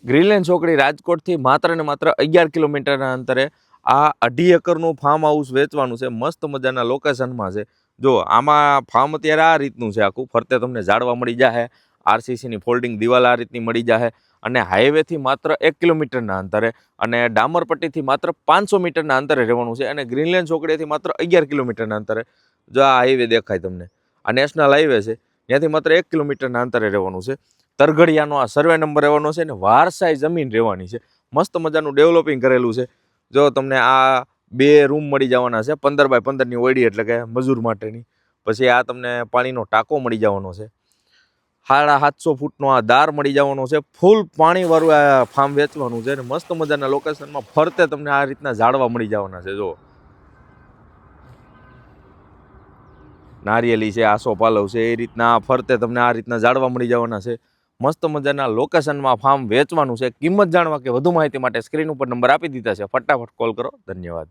Greenland ચોકડી રાજકોટથી માત્ર ને માત્ર 11 કિલોમીટરના અંતરે આ 2.5 એકરનું ફાર્મ હાઉસ વેચવાનું છે. મસ્ત મજાના લોકેશનમાં છે. જો આમાં ફાર્મ અત્યારે આ રીતનું છે, આખું ફરતે તમને ઝાડવા મળી જાય, આરસીસીની ફોલ્ડિંગ દિવાલ આ રીતની મળી જાય, અને હાઈવેથી માત્ર 1 કિલોમીટરના અંતરે અને ડામરપટ્ટીથી માત્ર 500 મીટરના અંતરે રહેવાનું છે. અને ગ્રીનલેન્ડ ચોકડીથી માત્ર 11 કિલોમીટરના અંતરે જો આ હાઈવે દેખાય તમને, આ નેશનલ હાઈવે છે, ત્યાંથી માત્ર 1 કિલોમીટરના અંતરે રહેવાનું છે. તરઘડિયાનો આ સર્વે નંબર રહેવાનો છે ને વારસાઈ જમીન રહેવાની છે. મસ્ત મજાનું ડેવલપિંગ કરેલું છે. જો તમને આ 2 રૂમ મળી જવાના છે, 15 બાય 15ની ઓયડી, એટલે કે મજૂર માટેની. પછી આ તમને પાણીનો ટાંકો મળી જવાનો છે. 750 ફૂટનો આ દાર મળી જવાનો છે. ફૂલ પાણીવાળું આ ફાર્મ વેચવાનું છે. અને મસ્ત મજાના લોકેશનમાં ફરતે તમને આ રીતના ઝાડવા મળી જવાના છે. જો નારિયેલી છે, આસોપાલવ છે, એ રીતના ફરતે તમને આ રીતના ઝાડવા મળી જવાના છે. મસ્ત મજાના લોકેશનમાં ફાર્મ વેચવાનું છે. કિંમત જાણવા કે વધુ માહિતી માટે સ્ક્રીન ઉપર નંબર આપી દીધા છે, ફટાફટ કોલ કરો. ધન્યવાદ.